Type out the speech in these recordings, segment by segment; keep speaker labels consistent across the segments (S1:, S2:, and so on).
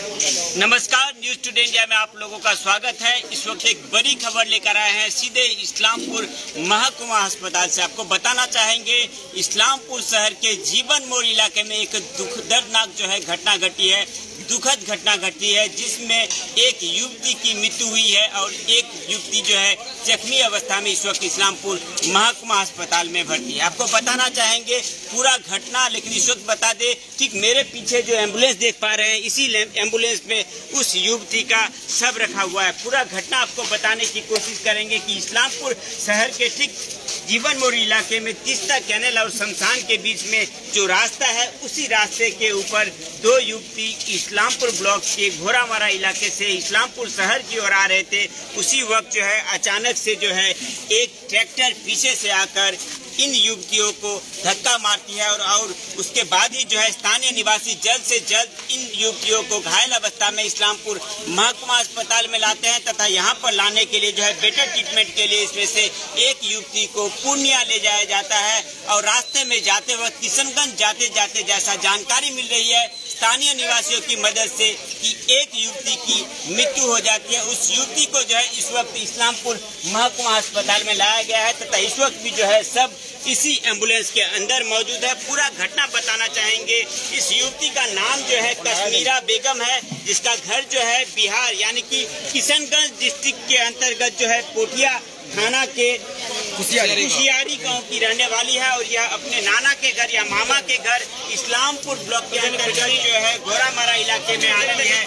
S1: नमस्कार, news today India में आप लोगों का स्वागत है। इस वक्त एक बड़ी खबर लेकर आए हैं सीधे इस्लामपुर महकुमा अस्पताल से। आपको बताना चाहेंगे, इस्लामपुर शहर के जीवन मोड़ इलाके में एक दर्दनाक जो है घटना घटी है, दुखद घटना घटी है, जिसमें एक युवती की मृत्यु हुई है और एक युवती जो है जख्मी अवस्था में इस वक्त इस्लामपुर महकुमा अस्पताल में भर्ती है। आपको बताना चाहेंगे पूरा घटना, लेकिन इस वक्त बता दे, ठीक मेरे पीछे जो एम्बुलेंस देख पा रहे हैं, इसी एम्बुलेंस में उस युवती का शव रखा हुआ है। पूरा घटना आपको बताने की कोशिश करेंगे कि इस्लामपुर शहर के ठीक जीवन मोड़ इलाके में तीस्ता कैनल और शमशान के बीच में जो रास्ता है, उसी रास्ते के ऊपर दो युवती इस्लामपुर ब्लॉक के घोरामारा इलाके से इस्लामपुर शहर की ओर आ रहे थे। उसी वक्त जो है अचानक से जो है एक ट्रैक्टर पीछे से आकर इन युवतियों को धक्का मारती है और उसके बाद ही जो है स्थानीय निवासी जल्द से जल्द इन युवतियों को घायल अवस्था में इस्लामपुर महकुमा अस्पताल में लाते हैं तथा यहां पर लाने के लिए जो है बेटर ट्रीटमेंट के लिए इसमें से एक युवती को पूर्णिया ले जाया जाता है। और रास्ते में जाते वक्त किशनगंज जाते जाते जैसा जानकारी मिल रही है स्थानीय निवासियों की मदद से कि एक युवती की मृत्यु हो जाती है। उस युवती को जो है इस वक्त इस्लामपुर महकुमा अस्पताल में लाया गया है तथा इस वक्त भी जो है सब इसी एम्बुलेंस के अंदर मौजूद है। पूरा घटना बताना चाहेंगे। इस युवती का नाम जो है कश्मीरा बेगम है, जिसका घर जो है बिहार यानी कि किशनगंज डिस्ट्रिक्ट के अंतर्गत जो है पोठिया थाना के कुशियारी गांव की रहने वाली है और यह अपने नाना के घर या मामा के घर इस्लामपुर ब्लॉक के अंतर्गत जो है घोरामारा इलाके में आती है।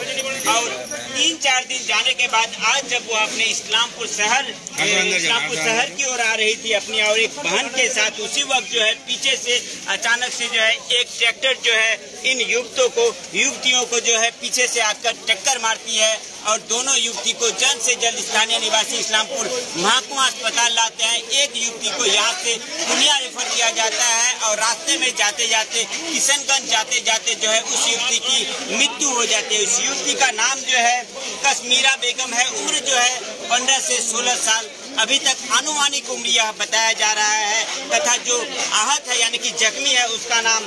S1: और 3-4 दिन जाने के बाद आज जब वो अपने इस्लामपुर शहर की ओर आ रही थी अपनी और एक बहन के साथ, उसी वक्त जो है पीछे से अचानक से जो है एक ट्रैक्टर जो है इन युवतियों को जो है पीछे से आकर टक्कर मारती है और दोनों युवती को जल्द से जल्द स्थानीय निवासी इस्लामपुर महकुमा अस्पताल लाते हैं। एक युवती को यहाँ से पूर्णिया रेफर किया जाता है और रास्ते में जाते जाते किशनगंज जाते जाते जो है उस युवती की मृत्यु हो जाती है। उस युवती का नाम जो है कश्मीरा बेगम है। उम्र जो है 15 से 16 साल अभी तक अनुमानिक उम्र यह बताया जा रहा है तथा जो आहत है यानी कि जख्मी है उसका नाम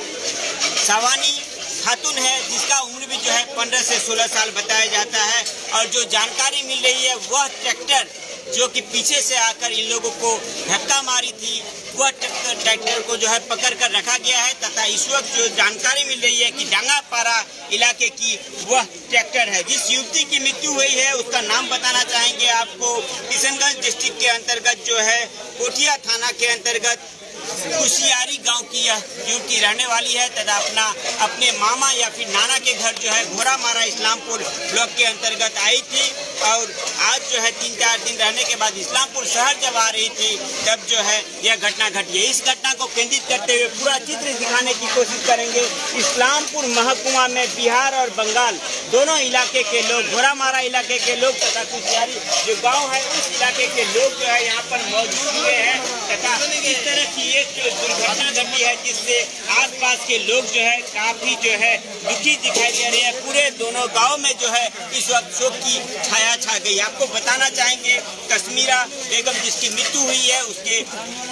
S1: सवानी खातून है, जिसका उम्र भी जो है 15 से 16 साल बताया जाता है। और जो जानकारी मिल रही है वह ट्रैक्टर जो कि पीछे से आकर इन लोगों को धक्का मारी थी, वह ट्रैक्टर को जो है पकड़ कर रखा गया है तथा इस वक्त जो जानकारी मिल रही है कि डांगापारा इलाके की वह ट्रैक्टर है। जिस युवती की मृत्यु हुई है उसका नाम बताना चाहेंगे आपको। किशनगंज डिस्ट्रिक्ट के अंतर्गत जो है पोठिया थाना के अंतर्गत कुशियारी गांव की यह युवती रहने वाली है तथा अपने मामा या फिर नाना के घर जो है घोरामारा इस्लामपुर ब्लॉक के अंतर्गत आई थी और आज जो है 3-4 दिन रहने के बाद इस्लामपुर शहर जब आ रही थी तब जो है यह घटना घटी है। इस घटना को केंद्रित करते हुए पूरा चित्र दिखाने की कोशिश करेंगे। इस्लामपुर महकुमा में बिहार और बंगाल दोनों इलाके के लोग, घोरामारा इलाके के लोग तथा कुशियारी जो गाँव है उस इलाके के लोग जो है यहाँ पर मौजूद हुए हैं तथा इस तरह की एक दुर्घटना घटी है जिससे आसपास के लोग जो है काफी जो है दुखी दिखाई दे रहे हैं। पूरे दोनों गांव में जो है इस वक्त शोक की छाया छा गई। आपको बताना चाहेंगे कश्मीरा बेगम जिसकी मृत्यु हुई है उसके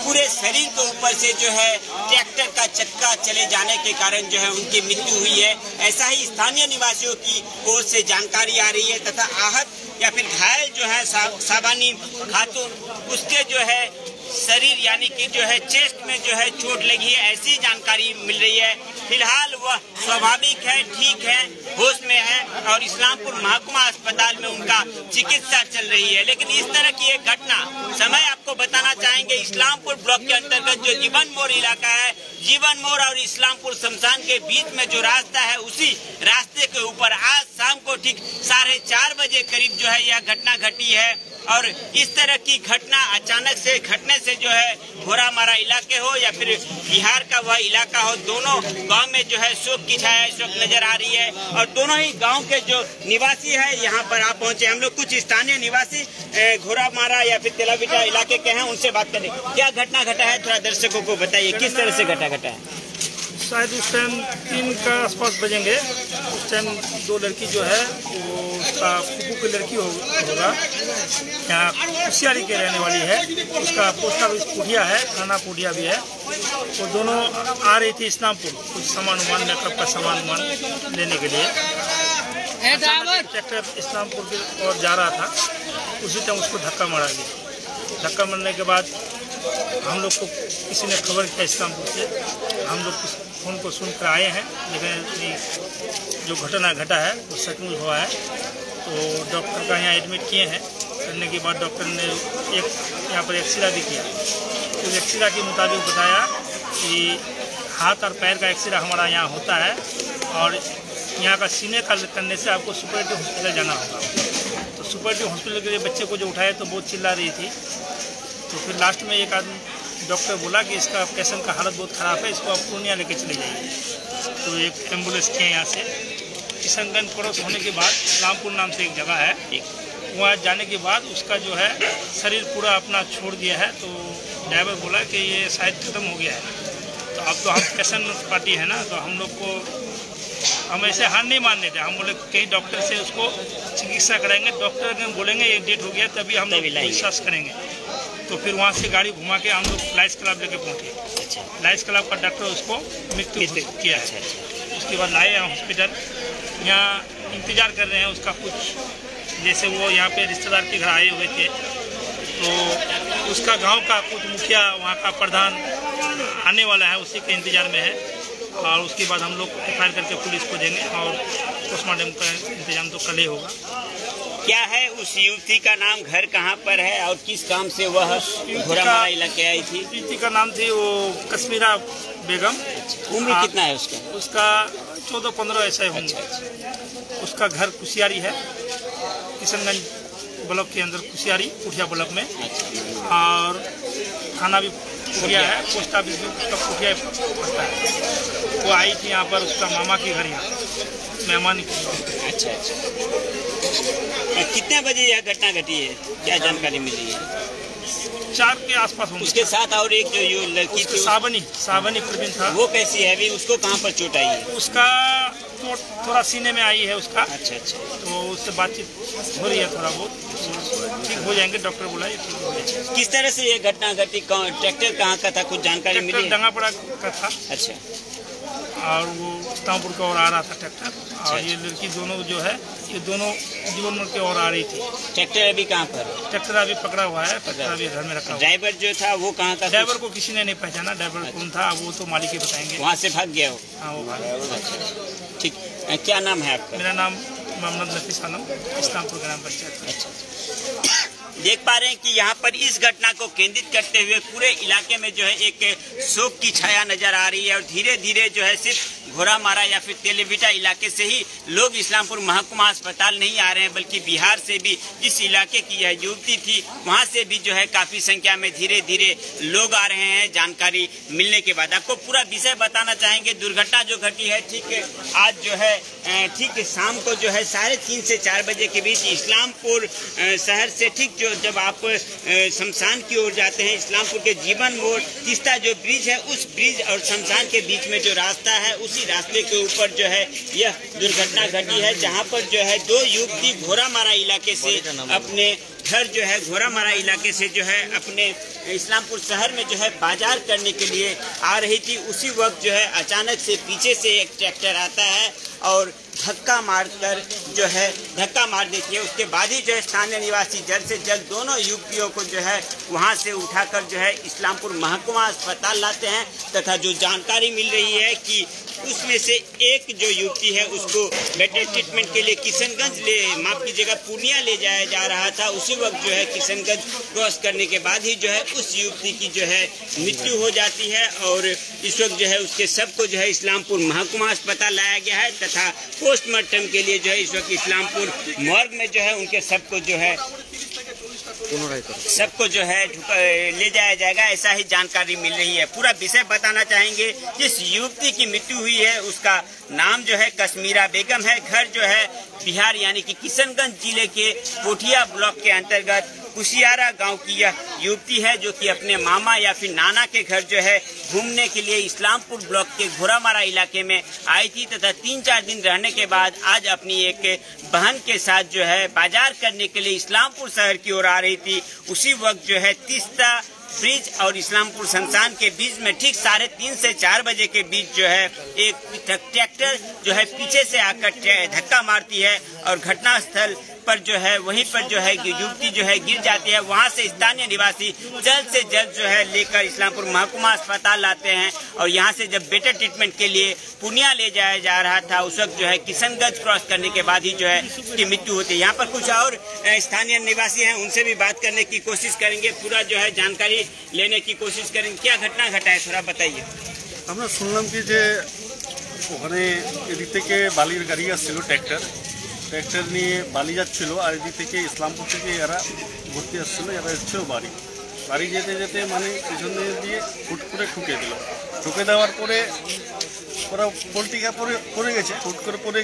S1: पूरे शरीर के ऊपर से जो है ट्रैक्टर का चक्का चले जाने के कारण जो है उनकी मृत्यु हुई है। ऐसा ही स्थानीय निवासियों की ओर से जानकारी आ रही है तथा आहत या फिर घायल जो है साबानी खातून, उसके जो है शरीर यानी कि जो है चेस्ट में जो है चोट लगी है, ऐसी जानकारी मिल रही है। फिलहाल वह स्वाभाविक है, ठीक है, होश में है और इस्लामपुर महकुमा अस्पताल में उनका चिकित्सा चल रही है। लेकिन इस तरह की एक घटना समय आपको बताना चाहेंगे। इस्लामपुर ब्लॉक के अंतर्गत जो जीवन मोड़ इलाका है, जीवन मोड़ और इस्लामपुर शमशान के बीच में जो रास्ता है, उसी रास्ते के ऊपर आज शाम को ठीक 4:30 बजे करीब जो है यह घटना घटी है। और इस तरह की घटना अचानक से घटने से जो है घोरामारा इलाके हो या फिर बिहार का वह इलाका हो, दोनों गांव में जो है शोक की छाया इस वक्त नजर आ रही है। और दोनों ही गांव के जो निवासी है यहाँ पर आप पहुंचे। हम लोग कुछ स्थानीय निवासी घोरामारा या फिर तेलाविटा इलाके के हैं, उनसे बात करें। क्या घटना घटा है, थोड़ा दर्शकों को बताइए किस तरह से घटा है।
S2: शायद उस टाइम 3 के आसपास बजेंगे। उस टाइम 2 लड़की जो है वो उसका फूफू की लड़की होगा, यहाँ कुशियारी के रहने वाली है। उसका पोस्ट ऑफिस पुठिया है, थाना पुठिया भी है। वो दोनों आ रही थी इस्लामपुर कुछ सामान मेकअप का सामान लेने के लिए। ट्रैक्टर इस्लामपुर की ओर जा रहा था, उसी टाइम उसको धक्का मारा गया। धक्का मारने के बाद हम लोग को किसी ने खबर किया इस्लामपुर से, हम लोग फ़ोन को सुनकर आए हैं, लेकिन जो घटना घटा है वो सचमुच हुआ है। तो डॉक्टर का यहाँ एडमिट किए हैं। करने के बाद डॉक्टर ने यहाँ पर एक्सरे भी किया। तो एक्सरे के मुताबिक बताया कि हाथ और पैर का एक्सरे हमारा यहाँ होता है और यहाँ का सीने का करने से आपको सुपरिटेंडेंट हॉस्पिटल जाना होगा। तो सुपरिटेंडेंट हॉस्पिटल के लिए बच्चे को जो उठाया तो बहुत चिल्ला रही थी। तो फिर लास्ट में एक आदमी डॉक्टर बोला कि इसका पेशेंट का हालत बहुत ख़राब है, इसको आप पूर्णिया लेके चले जाइए। तो एक एम्बुलेंस किए यहाँ से। किशनगंज क्रॉस होने के बाद रामपुर नाम से एक जगह है, वहाँ जाने के बाद उसका जो है शरीर पूरा अपना छोड़ दिया है। तो ड्राइवर बोला कि ये शायद ख़त्म हो गया है। तो अब तो हम पेशेंट पार्टी है ना, तो हम लोग को हम ऐसे हार नहीं मानने थे। हम बोले कहीं डॉक्टर से उसको चिकित्सा कराएंगे, डॉक्टर ने बोलेंगे ये डेट हो गया तभी हम लोग विश्वास करेंगे। तो फिर वहाँ से गाड़ी घुमा के हम लोग लाइस क्लब लेके पहुँचे। लाइस क्लब का डॉक्टर उसको मृत्यु किया है। उसके बाद लाए हैं हॉस्पिटल, यहाँ इंतज़ार कर रहे हैं उसका कुछ, जैसे वो यहाँ पे रिश्तेदार के घर आए हुए थे तो उसका गांव का कुछ मुखिया, वहाँ का प्रधान आने वाला है, उसी के इंतज़ार में है। और उसके बाद हम लोग एफआईआर करके पुलिस को देंगे और पोस्टमार्टम का इंतजाम तो कल ही होगा।
S1: क्या है उस युवती का नाम, घर कहाँ पर है और किस काम से वह घोड़ामारा इलाके आई थी?
S2: युवती का नाम थी वो कश्मीरा बेगम।
S1: उम्र कितना है उसका?
S2: उसका 14-15 ऐसा ही होंगे। उसका घर कुशियारी है, किशनगंज ब्लॉक के अंदर कुशियारी पुठिया ब्लॉक में। और थाना भी पुठिया है, पोस्ट ऑफिस भी उसका पुठिया पड़ता है। वो आई थी यहाँ पर उसका मामा के घर, यहाँ मेहमान की।
S1: अच्छा। कितने बजे यह घटना घटी है, क्या जानकारी मिली है?
S2: 4 के आसपास होंगे।
S1: उसके साथ और एक जो लड़की थी
S2: सावनी प्रवीण था,
S1: वो कैसी है अभी? उसको कहाँ पर चोट आई है?
S2: उसका थोड़ा सीने में आई है उसका।
S1: अच्छा।
S2: तो उससे बातचीत हो रही है, थोड़ा बहुत ठीक हो जाएंगे, डॉक्टर बुलाए ठीक हो जाएंगे।
S1: किस तरह से ये घटना घटी? ट्रैक्टर कहाँ का था, कुछ जानकारी मिली?
S2: डंगापड़ा का था।
S1: अच्छा।
S2: और वो इस्लामपुर की ओर आ रहा था ट्रैक्टर, और ये लड़की दोनों जो है ये दोनों जीवन मोड़ की ओर आ रही थी।
S1: ट्रैक्टर अभी कहाँ पर?
S2: ट्रैक्टर अभी पकड़ा हुआ है, ट्रैक्टर अभी घर में रखा हुआ।
S1: ड्राइवर जो था वो कहाँ का?
S2: ड्राइवर को किसी ने नहीं पहचाना, ड्राइवर कौन था वो तो मालिक ही बताएंगे।
S1: वहाँ से भाग गया वो?
S2: हाँ, वो भाग गया।
S1: ठीक, क्या नाम है आपका?
S2: मेरा नाम मोहम्मद नफीस आलम, इस्लामपुर ग्राम पंचायत।
S1: अच्छा। देख पा रहे हैं कि यहाँ पर इस घटना को केंद्रित करते हुए पूरे इलाके में जो है एक शोक की छाया नजर आ रही है। और धीरे धीरे जो है सिर्फ घोड़ामारा या फिर तेलीबिटा इलाके से ही लोग इस्लामपुर महकुमा अस्पताल नहीं आ रहे हैं, बल्कि बिहार से भी, जिस इलाके की यह युवती थी वहाँ से भी जो है काफ़ी संख्या में धीरे धीरे लोग आ रहे हैं जानकारी मिलने के बाद। आपको पूरा विषय बताना चाहेंगे। दुर्घटना जो घटी है ठीक आज जो है ठीक शाम को जो है 3:30 से 4 बजे के बीच इस्लामपुर शहर से ठीक जब आप शमशान की ओर जाते हैं, इस्लामपुर के जीवन मोड़ तीस्ता जो ब्रिज है, उस ब्रिज और शमशान के बीच में जो रास्ता है, उसी रास्ते के ऊपर जो है यह दुर्घटना घटी है, जहां पर जो है 2 युवती घोड़ामारा इलाके से अपने घर जो है घोड़ामारा इलाके से जो है अपने इस्लामपुर शहर में जो है बाजार करने के लिए आ रही थी। उसी वक्त जो है अचानक से पीछे से एक ट्रैक्टर आता है और धक्का मार देती है। उसके बाद ही जो है स्थानीय निवासी जल्द से जल्द दोनों युवतियों को जो है वहां से उठाकर जो है इस्लामपुर महकुमा अस्पताल लाते हैं, तथा जो जानकारी मिल रही है कि उसमें से एक जो युवती है उसको बेटर ट्रीटमेंट के लिए किशनगंज पूर्णिया ले जाया जा रहा था। उसी वक्त जो है किशनगंज क्रॉस करने के बाद ही जो है उस युवती की जो है मृत्यु हो जाती है। और इस वक्त जो है उसके शव को जो है इस्लामपुर महकुमा अस्पताल लाया गया है, तथा पोस्टमार्टम के लिए जो है इस वक्त इस्लामपुर मॉर्ग में जो है उनके सबको जो है ले जाया जाएगा, ऐसा ही जानकारी मिल रही है। पूरा विषय बताना चाहेंगे। जिस युवती की मृत्यु हुई है उसका नाम जो है कश्मीरा बेगम है। घर जो है बिहार यानी कि किशनगंज जिले के पोठिया ब्लॉक के अंतर्गत कुशियारा गांव की यह युवती है, जो कि अपने मामा या फिर नाना के घर जो है घूमने के लिए इस्लामपुर ब्लॉक के घोड़ामारा इलाके में आई थी, तथा 3-4 दिन रहने के बाद आज अपनी एक बहन के साथ जो है बाजार करने के लिए इस्लामपुर शहर की ओर आ रही थी। उसी वक्त जो है तीस्ता ब्रिज और इस्लामपुर शमशान के बीच में ठीक 3:30 से 4 बजे के बीच जो है एक ट्रैक्टर जो है पीछे से आकर धक्का मारती है और घटनास्थल पर जो है वहीं पर जो है युवती जो है गिर जाती है। वहां से स्थानीय निवासी जल्द से जल्द जो है लेकर इस्लामपुर महकुमा अस्पताल लाते हैं और यहां से जब बेटर ट्रीटमेंट के लिए पूर्णिया ले जाया जा रहा था उस वक्त जो है किशनगंज क्रॉस करने के बाद ही जो है उसकी मृत्यु होती है। यहाँ पर कुछ और स्थानीय निवासी हैं, उनसे भी बात करने की कोशिश करेंगे, पूरा जो है जानकारी लेने की कोशिश करेंगे। क्या घटना घटा है थोड़ा बताइए।
S3: আমরা শুনলাম কি যে ওখানে এদিক থেকে বালির গাড়ি আসছিল ট্র্যাক্টর নিয়ে বালি যাচ্ছিল আর এদিক থেকে ইসলামপুর থেকে এরা ভর্তি আসছিল, এরা এসেছিল বাড়ি যেতে যেতে মানে পিছনে দিয়ে হুট করে ঠুকে দেওয়ার পরে ওরা পোলট্রিকা পড়ে গেছে, হুট করে পড়ে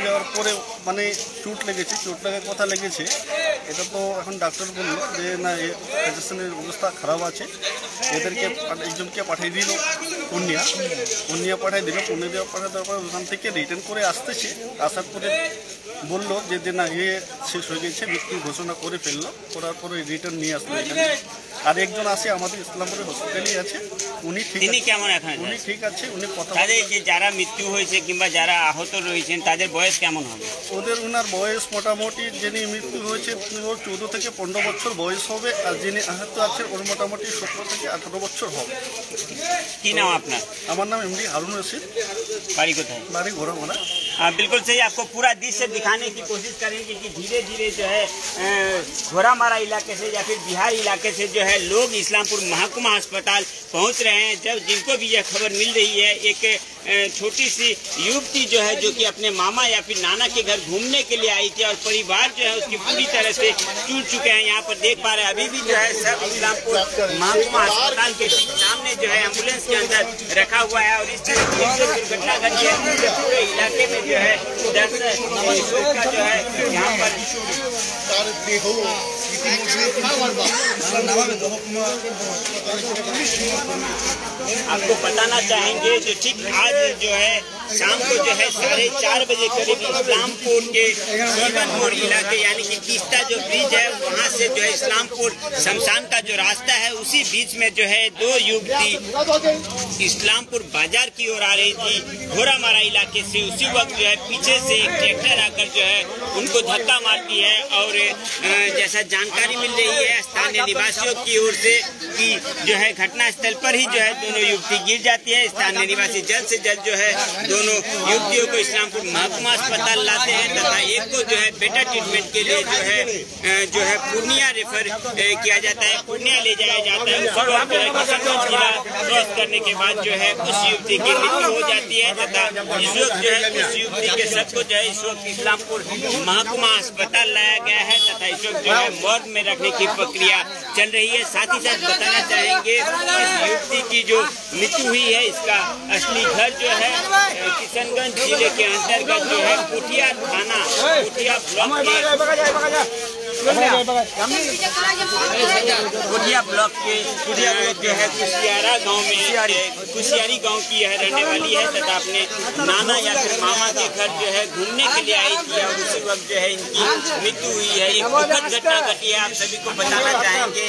S3: যাওয়ার পরে মানে চোট লাগার কথা লেগেছে। এটা তো এখন ডাক্তার বললো যে না পেশেন্টের অবস্থা খারাপ আছে, এদেরকে একজনকে পাঠিয়ে দিল পূর্ণিয়া পাঠিয়ে দিল। পূর্ণিয়া পাঠিয়ে দেওয়ার পর ওখান থেকে রিটার্ন করে আসার পরে বললো যে না শেষ হয়ে গেছে, মৃত্যু ঘোষণা করার পরে রিটার্ন নিয়ে আসলো এখানে। আর একজন আছে আমাদের ইসলামপুরের হসপিটালেই আছে, উনি ঠিক আছে। উনি কথা
S1: যারা মৃত্যু হয়েছে কিংবা যারা আহত রয়েছেন তাদের বয়স কেমন হবে?
S3: ওনার বয়স মোটামুটি যিনি মৃত্যু হয়েছে ওর 14 থেকে 15 বছর বয়স হবে, আর যিনি আহত আছে ওর মোটামুটি 17 থেকে 18 বছর হবে।
S1: কি नाम আপনার?
S3: আমার नाम एमडी हारून रशीद।
S1: बाड़ी कोথায়?
S3: बाड़ी घोड़ा।
S1: बिल्कुल सही। आपको पूरा दृश्य दिखाने की कोशिश करेंगे कि धीरे धीरे जो है घोड़ामारा इलाके से या फिर बिहार इलाके से जो है लोग इस्लामपुर महकुमा अस्पताल पहुंच रहे हैं। जब जिनको भी यह खबर मिल रही है, एक छोटी सी युवती जो है जो कि अपने मामा या फिर नाना के घर घूमने के लिए आई थी और परिवार जो है उसकी पूरी तरह से टूट चुके हैं। यहाँ पर देख पा रहे हैं अभी भी जो है सब इस्लामपुर महकुमा अस्पताल के सामने जो है एम्बुलेंस के अंदर रखा हुआ है और इस तरह की दुर्घटना घटी है पूरे इलाके में जो है शोक का जो है यहाँ पर आपको बताना चाहेंगे जो ठीक आज जो है शाम को जो है 4:30 बजे करीब इस्लामपुर के जीवन मोड़ इलाके यानी कि तीस्ता जो ब्रिज है वहां से जो है इस्लामपुर शमशान का जो रास्ता है उसी बीच में जो है 2 युवती इस्लामपुर बाजार की ओर आ रही थी घोड़ामारा इलाके से। उसी वक्त जो है पीछे से एक ट्रैक्टर आकर जो है उनको धक्का मारती है और जैसा जानकारी मिल रही है स्थानीय निवासियों की ओर से कि जो है घटनास्थल पर ही जो है दोनों युवती गिर जाती है। स्थानीय निवासी जल्द से जल्द जो है दोनों युवतियों को इस्लामपुर महकुमा अस्पताल लाते हैं तथा एक को जो है बेटर ट्रीटमेंट के लिए जो है पूर्णिया रेफर किया जाता है, पूर्णिया ले जाया जाता है। उस वक्त जो है किशनगंज जिला क्रॉस करने के बाद जो है उस युवती की मृत्यु हो जाती है तथा इस वक्त जो है उस युवती के शव को जो है इस वक्त इस्लामपुर महकुमा अस्पताल लाया गया है तथा इस वक्त जो है मॉर्ग में रखने की प्रक्रिया चल रही है। साथ ही साथ बताना चाहेंगे इस युवती की जो मृत्यु हुई है इसका असली घर जो है किशनगंज जिले के अंतर्गत जो है पुठिया थाना पुठिया ब्लॉक के जो है कुशियारी गांव की यह रहने वाली है तथा अपने नाना या फिर मामा के घर जो है घूमने के लिए आई थी और उसी वक्त जो है इनकी मृत्यु हुई है। एक दुखद घटना घटी है, आप सभी को बताना चाहेंगे।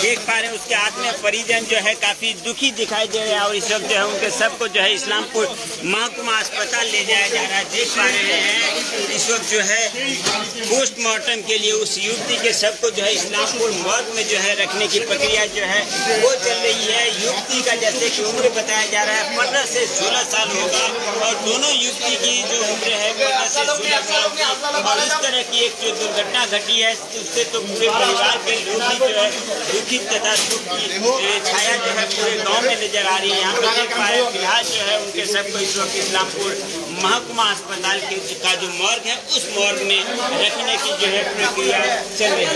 S1: देख पा रहे हैं उसके आत्मीय परिजन जो है काफी दुखी दिखाई दे रहे हैं और इस वक्त जो है उनके सबको जो है इस्लामपुर महकुमा अस्पताल ले जाया जा रहा है। देख पा रहे हैं इस वक्त जो है पोस्टमार्टम के लिए उस युवती के शव को जो है इस्लामपुर मॉर्ग में जो है रखने की प्रक्रिया जो है वो चल रही है। युवती का जैसे कि उम्र बताया जा रहा है 15 से 16 साल होगा और दोनों युवती की जो उम्र है 15 से 16 साल और इस तरह की एक जो दुर्घटना घटी है उससे तो पूरे परिवार के लोग ही जो है दुखी तथा दुख की छाया जो है पूरे गांव में नजर आ रही है। यहाँ पर देख पा रहे फिलहाल जो है उनके सबको इस वक्त इस्लामपुर महकुमा अस्पताल का जो मॉर्ग है उस मॉर्ग में रखने की जो है प्रक्रिया चल रही है।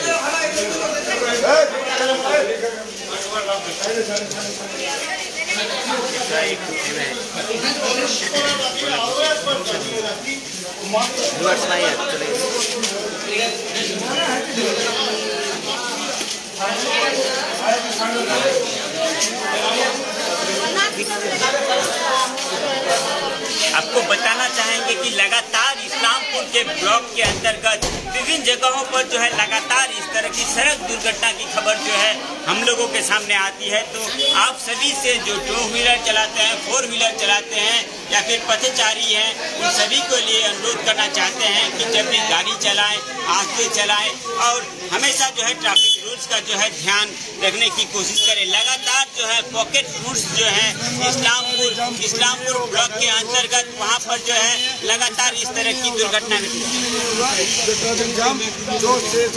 S1: आपको बताना चाहेंगे कि लगातार इस्लामपुर के ब्लॉक के अंतर्गत विभिन्न जगहों पर जो है लगातार इस तरह की सड़क दुर्घटना की खबर जो है हम लोगों के सामने आती है। तो आप सभी से जो 2 व्हीलर चलाते हैं, 4 व्हीलर चलाते हैं या फिर पथचारी हैं, उन सभी को लिए अनुरोध करना चाहते हैं कि जब भी गाड़ी चलाएं आस्ते चलाएं और हमेशा जो है ट्रैफिक रूल्स का जो है ध्यान रखने की कोशिश करें। लगातार जो है पॉकेट रूट्स जो है इस्लामपुर ब्लॉक के अंतर्गत वहाँ पर जो है लगातार इस तरह की दुर्घटना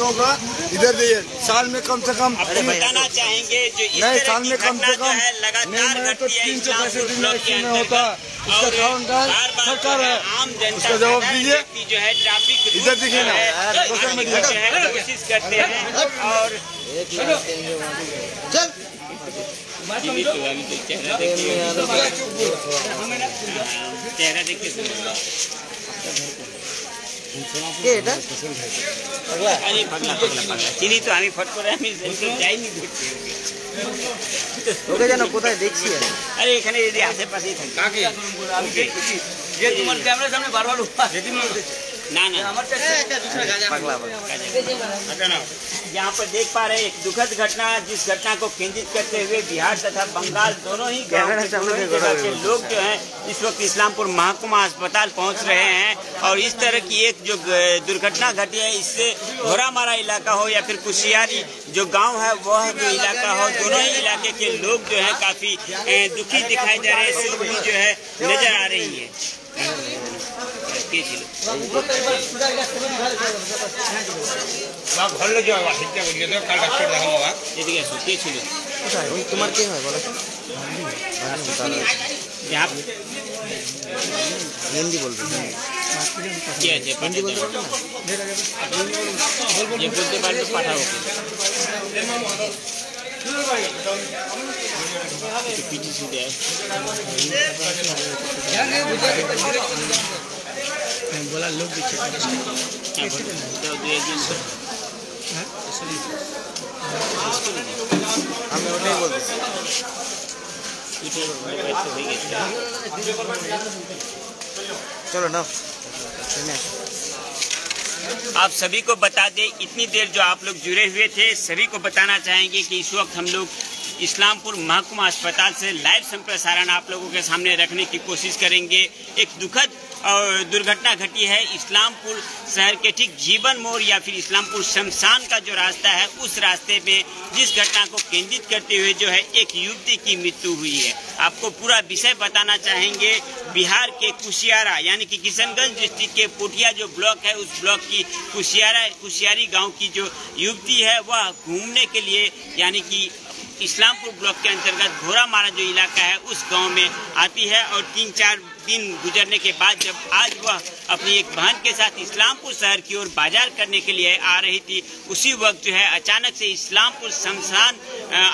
S4: होगा। इधर देखिए साल में कम से कम
S1: बताना चाहेंगे जो इस तरह की घटना जो है लगातार घटती है इस्लामपुर ब्लॉक के अंतर्गत और बार-बार आम जनता
S4: जवाब दीजिए
S1: जो है ट्रैफिक
S4: इधर देखिए ना
S1: सोशल मीडिया जो है कोशिश करते हैं और चेहरा देखिए अरे पगला চিনি তো আমি ফট করে আমি যাইনি ঘুরতে
S5: ওকে জানো কোথায় দেখছি
S1: আরে এখানে যদি আশেপাশেই থাকে
S5: কাকে যে তোমার ক্যামেরার সামনে বারবার যেদিন
S1: ना ना यहाँ पर देख पा रहे हैं एक दुखद घटना, जिस घटना को केंद्रित करते हुए बिहार तथा बंगाल दोनों ही जगह के लोग जो हैं इस वक्त इस्लामपुर महकुमा अस्पताल पहुंच रहे हैं। और इस तरह की एक जो दुर्घटना घटी है इससे घोरामारा इलाका हो या फिर कुशियारी जो गांव है वह जो इलाका हो, दोनों ही इलाके के लोग जो है काफी दुखी दिखाई दे रहे हैं, सिरहुरी जो है नजर आ रही है।
S5: তোমার কি হয় বলো হিন্দি বলবে
S1: হিন্দি বলতে পারলে পাঠাবো पीछे सीधे
S2: बोला लोग
S5: हमें ওটাই বলতেছি चलो ना
S1: आप सभी को बता दें, इतनी देर जो आप लोग जुड़े हुए थे सभी को बताना चाहेंगे कि इस वक्त हम लोग इस्लामपुर महकुमा अस्पताल से लाइव संप्रसारण आप लोगों के सामने रखने की कोशिश करेंगे। एक दुखद और दुर्घटना घटी है इस्लामपुर शहर के ठीक जीवन मोड़ या फिर इस्लामपुर शमशान का जो रास्ता है उस रास्ते में, जिस घटना को केंद्रित करते हुए जो है एक युवती की मृत्यु हुई है। आपको पूरा विषय बताना चाहेंगे। बिहार के कुशियारा यानी कि किशनगंज डिस्ट्रिक्ट के पोठिया जो ब्लॉक है उस ब्लॉक की कुशियारी गांव की जो युवती है वह घूमने के लिए यानी कि इस्लामपुर ब्लॉक के अंतर्गत घोरामारा जो इलाका है उस गांव में आती है और 3-4 दिन गुजरने के बाद जब आज वह अपनी एक बहन के साथ इस्लामपुर शहर की ओर बाजार करने के लिए आ रही थी, उसी वक्त जो है अचानक से इस्लामपुर शमशान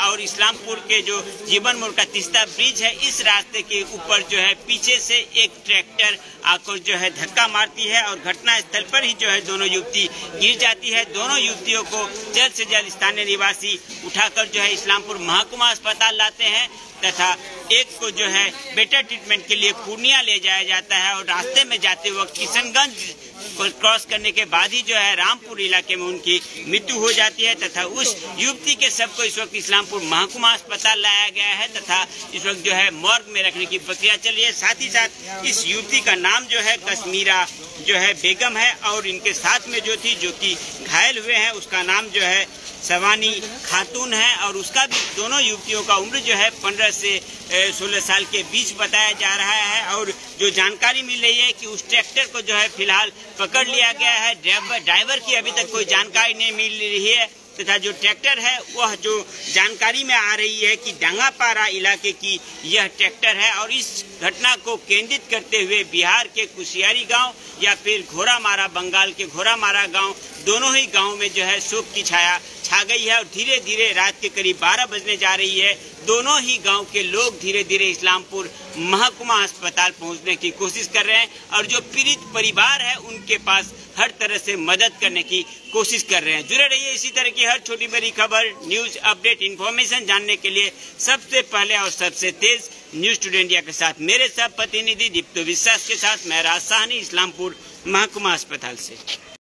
S1: और इस्लामपुर के जो जीवन मोड़ का तीस्ता ब्रिज है इस रास्ते के ऊपर जो है पीछे से एक ट्रैक्टर आकर जो है धक्का मारती है और घटना स्थल पर ही जो है दोनों युवती गिर जाती है। दोनों युवतियों को जल्द से जल्द स्थानीय निवासी उठाकर जो है इस्लामपुर महकुमा अस्पताल लाते हैं तथा एक को जो है बेटर ट्रीटमेंट के लिए पूर्णिया ले जाया जाता है और रास्ते में जाते वक्त किशनगंज को क्रॉस करने के बाद ही जो है रामपुर इलाके में उनकी मृत्यु हो जाती है तथा उस युवती के शव को इस वक्त इस्लामपुर महकुमा अस्पताल लाया गया है तथा इस वक्त जो है मॉर्ग में रखने की प्रक्रिया चल रही है। साथ ही साथ इस युवती का नाम जो है कश्मीरा जो है बेगम है और इनके साथ में जो थी जो कि घायल हुए हैं उसका नाम जो है सवानी खातून है और उसका भी दोनों युवतियों का उम्र जो है 15 से 16 साल के बीच बताया जा रहा है। और जो जानकारी मिल रही है कि उस ट्रैक्टर को जो है फिलहाल पकड़ लिया गया है। ड्राइवर की अभी तक कोई जानकारी नहीं मिल रही है तथा जो ट्रैक्टर है वह जो जानकारी में आ रही है कि डांगापारा इलाके की यह ट्रैक्टर है और इस घटना को केंद्रित करते हुए बिहार के कुशियारी गांव या फिर घोरामारा बंगाल के घोरामारा गांव दोनों ही गांव में जो है शोक की छाया छा गई है और धीरे धीरे रात के करीब 12 बजने जा रही है। दोनों ही गांव के लोग धीरे धीरे इस्लामपुर महकुमा अस्पताल पहुंचने की कोशिश कर रहे हैं और जो पीड़ित परिवार है उनके पास हर तरह से मदद करने की कोशिश कर रहे हैं। जुड़े रहिए इसी तरह की हर छोटी बड़ी खबर, न्यूज अपडेट, इंफॉर्मेशन जानने के लिए सबसे पहले और सबसे तेज न्यूज टुडे इंडिया के साथ मेरे सब प्रतिनिधि दीप्तो विश्वास के साथ मैं राज साहनी, इस्लामपुर महकुमा अस्पताल से।